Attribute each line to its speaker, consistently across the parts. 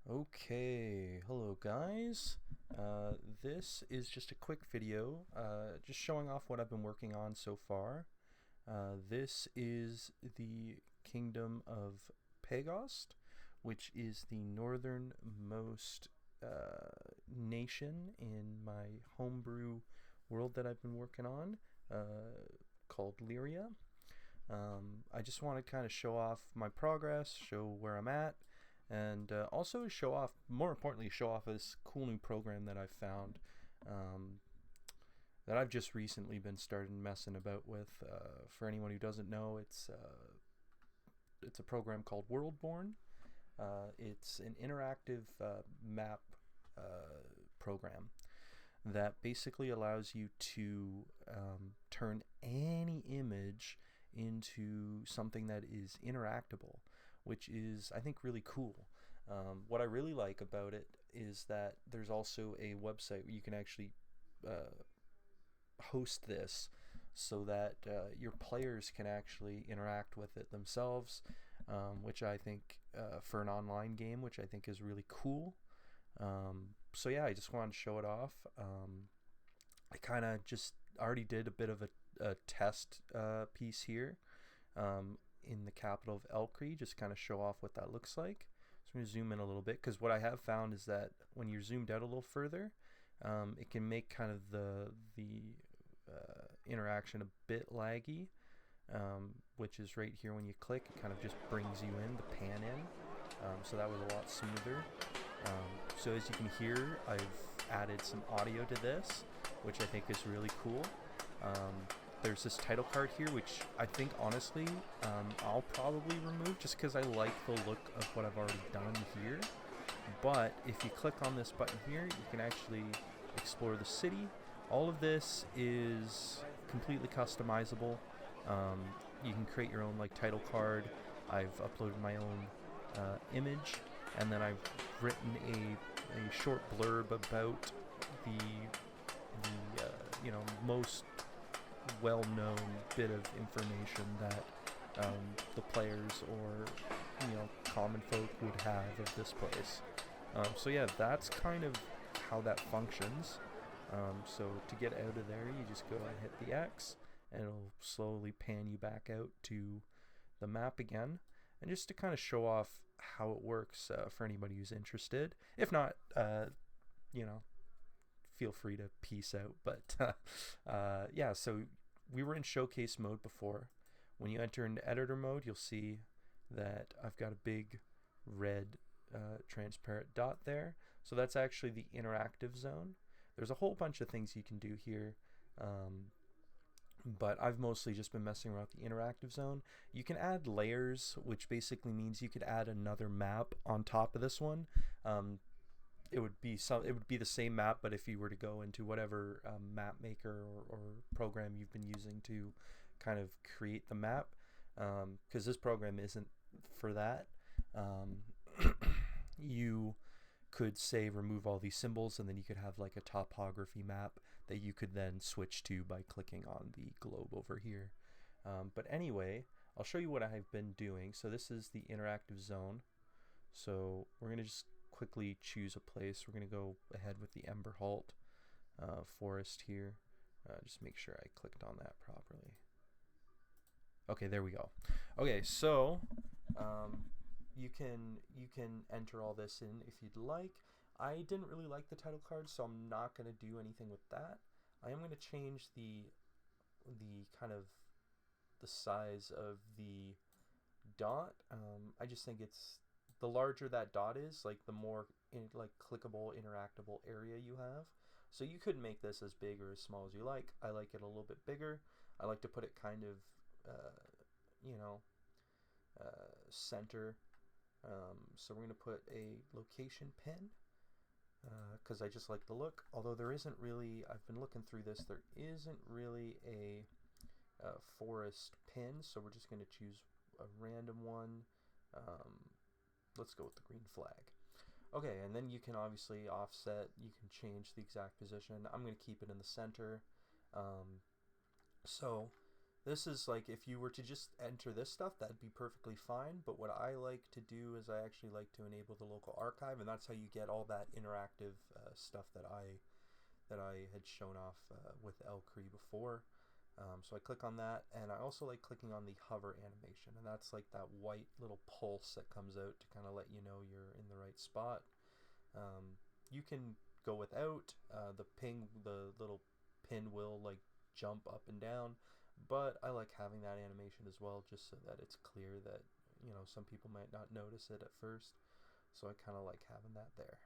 Speaker 1: Okay, hello guys. This is just a quick video, just showing off what I've been working on so far. This is the Kingdom of Pegost, which is the northernmost nation in my homebrew world that I've been working on, called Lyria. I just want to kind of show off my progress, show where I'm at, and also show off, more importantly, show off this cool new program that I've found, um, that I've just recently been starting messing about with. For anyone who doesn't know, it's a program called Worldborne. It's an interactive map program that basically allows you to turn any image into something that is interactable, which is, I think, really cool. What I really like about it is that there's also a website where you can actually host this so that your players can actually interact with it themselves, which I think, for an online game, which I think is really cool. So yeah, I just wanted to show it off. I kind of just already did a bit of a test piece here, in the capital of Elkree, just kind of show off what that looks like. So I'm going to zoom in a little bit, because what I have found is that when you're zoomed out a little further, it can make kind of the interaction a bit laggy, which is right here when you click. It kind of just brings you in, the pan in. So that was a lot smoother. So as you can hear, I've added some audio to this, which I think is really cool. There's this title card here, which I think, honestly, I'll probably remove just because I like the look of what I've already done here. But if you click on this button here, you can actually explore the city. All of this is completely customizable. You can create your own title card. I've uploaded my own image, and then I've written a short blurb about the most well-known bit of information that the players or common folk would have of this place. So yeah, that's kind of how that functions. So to get out of there, you just go and hit the X, and it'll slowly pan you back out to the map again. And just to kind of show off how it works, for anybody who's interested. If not, feel free to peace out. But yeah, so we were in showcase mode before. When you enter into editor mode, you'll see that I've got a big red transparent dot there. So that's actually the interactive zone. There's a whole bunch of things you can do here, but I've mostly just been messing around with the interactive zone. You can add layers, which basically means you could add another map on top of this one. It would be the same map, but if you were to go into whatever map maker or program you've been using to kind of create the map, because this program isn't for that, you could say remove all these symbols, and then you could have a topography map that you could then switch to by clicking on the globe over here. But anyway, I'll show you what I've been doing. So this is the interactive zone. So we're going to just quickly choose a place. We're going to go ahead with the Emberholt forest here. Just make sure I clicked on that properly. Okay, there we go. Okay, so you can enter all this in if you'd like. I didn't really like the title card, so I'm not going to do anything with that. I am going to change the kind of the size of the dot. I just think it's, the larger that dot is, the more clickable, interactable area you have. So you could make this as big or as small as you like. I like it a little bit bigger. I like to put it kind of center. So we're going to put a location pin, because I just like the look. Although there isn't really, I've been looking through this, there isn't really a forest pin, so we're just going to choose a random one. Let's go with the green flag. Okay, and then you can obviously offset, you can change the exact position. I'm going to keep it in the center. So This is like, if you were to just enter this stuff, that'd be perfectly fine. But what I like to do is I actually like to enable the local archive, and that's how you get all that interactive stuff that I had shown off with Elcree before. So I click on that, and I also like clicking on the hover animation, and that's like that white little pulse that comes out to kind of let you know you're in the right spot. You can go without the little pin will like jump up and down, but I like having that animation as well, just so that it's clear that, you know, some people might not notice it at first. So I kind of like having that there.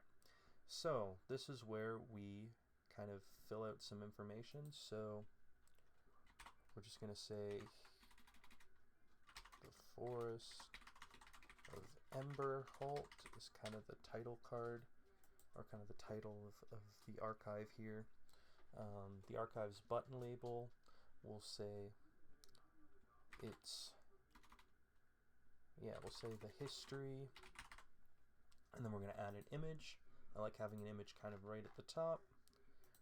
Speaker 1: So this is where we kind of fill out some information. So we're just going to say the Forest of Emberholt is kind of the title card, or kind of the title of the archive here. The archive's button label, we'll say we'll say the history, and then we're going to add an image. I like having an image kind of right at the top,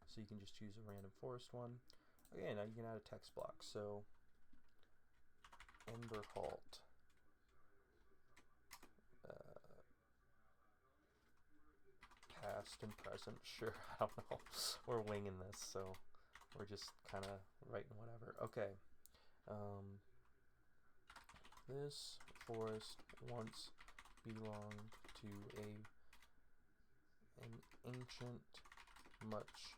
Speaker 1: so you can just choose a random forest one. Okay, now you can add a text block. So Emberholt, past and present, sure, I don't know. We're winging this, so we're just kind of writing whatever. Okay. This forest once belonged to an ancient, much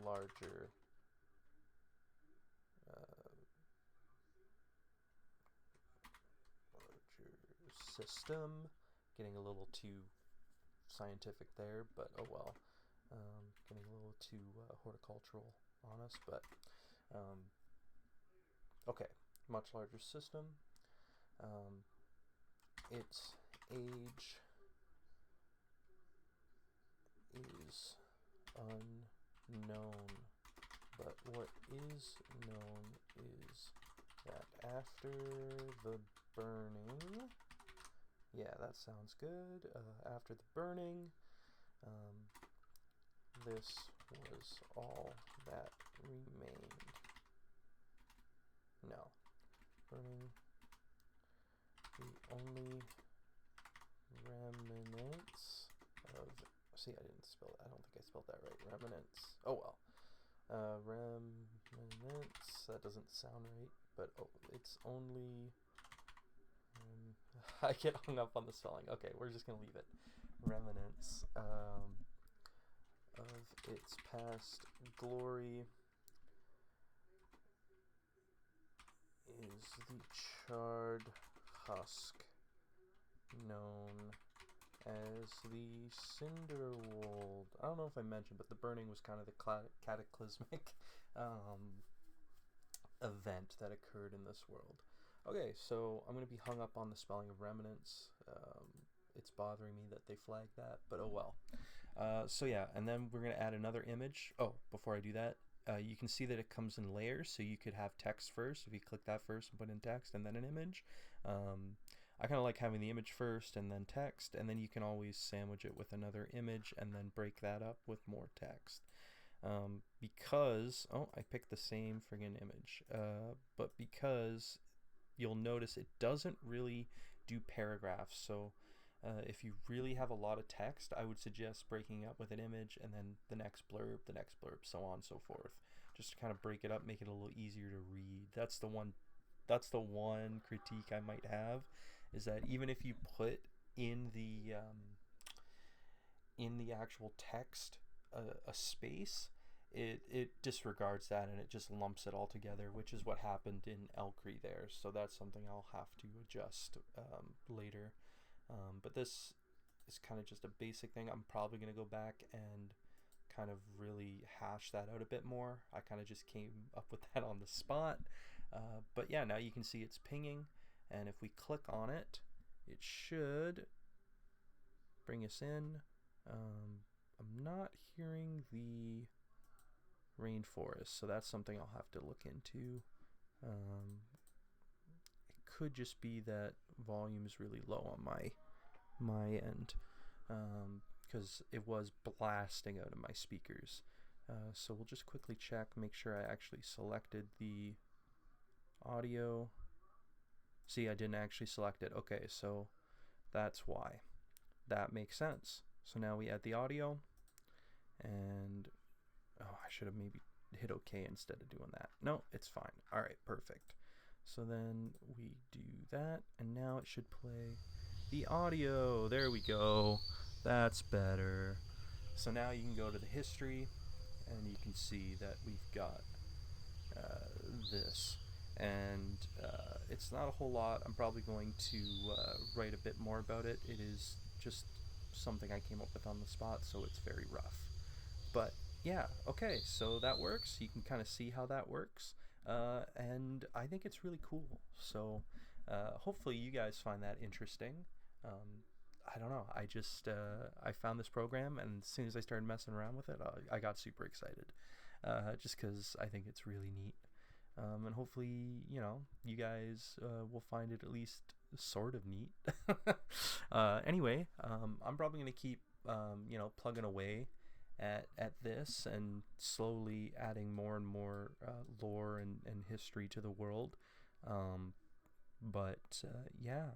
Speaker 1: larger system. Getting a little too scientific there, but oh well. Getting a little too horticultural on us, but okay. Much larger system. Its age is unknown, but what is known is that after the burning, yeah, that sounds good. After the burning, this was all that remained. No. Burning, the only remnants of, see, I didn't spell that. I don't think I spelled that right. Remnants. Oh well. Remnants. That doesn't sound right, but oh, it's only. I get hung up on the spelling. Okay, we're just gonna leave it. Remnants of its past glory is the charred husk known as the Cinderwold. I don't know if I mentioned, but the burning was kind of the cataclysmic event that occurred in this world. Okay, so I'm going to be hung up on the spelling of remnants. It's bothering me that they flagged that, but oh well. So yeah, and then we're going to add another image. Oh, before I do that, you can see that it comes in layers, so you could have text first if you click that first and put in text and then an image. I kind of like having the image first and then text, and then you can always sandwich it with another image and then break that up with more text. Because, oh, I picked the same friggin' image, but because you'll notice it doesn't really do paragraphs, so if you really have a lot of text, I would suggest breaking up with an image and then the next blurb, so on and so forth. Just to kind of break it up, make it a little easier to read. That's the one critique I might have, is that even if you put in the actual text a space, it disregards that and it just lumps it all together, which is what happened in Elcree there. So that's something I'll have to adjust later. But this is kind of just a basic thing. I'm probably going to go back and kind of really hash that out a bit more. I kind of just came up with that on the spot. But yeah, now you can see it's pinging, and if we click on it, it should bring us in. I'm not hearing the rainforest, so that's something I'll have to look into. It could just be that volume is really low on my end, because it was blasting out of my speakers. So we'll just quickly check, make sure I actually selected the audio. See, I didn't actually select it. Okay, so that's why. That makes sense. So now we add the audio, and oh, I should have maybe hit OK instead of doing that. No, it's fine. All right, perfect. So then we do that, and now it should play the audio. There we go. That's better. So now you can go to the history, and you can see that we've got this. And it's not a whole lot. I'm probably going to write a bit more about it. It is just something I came up with on the spot, so it's very rough. But yeah, okay, so that works. You can kind of see how that works. And I think it's really cool. So hopefully you guys find that interesting. I don't know. I found this program, and as soon as I started messing around with it, I got super excited. Just because I think it's really neat. And hopefully, you guys will find it at least sort of neat. Anyway, I'm probably going to keep, plugging away at this and slowly adding more and more lore and history to the world. But yeah,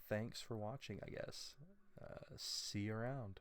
Speaker 1: thanks for watching, I guess. See you around.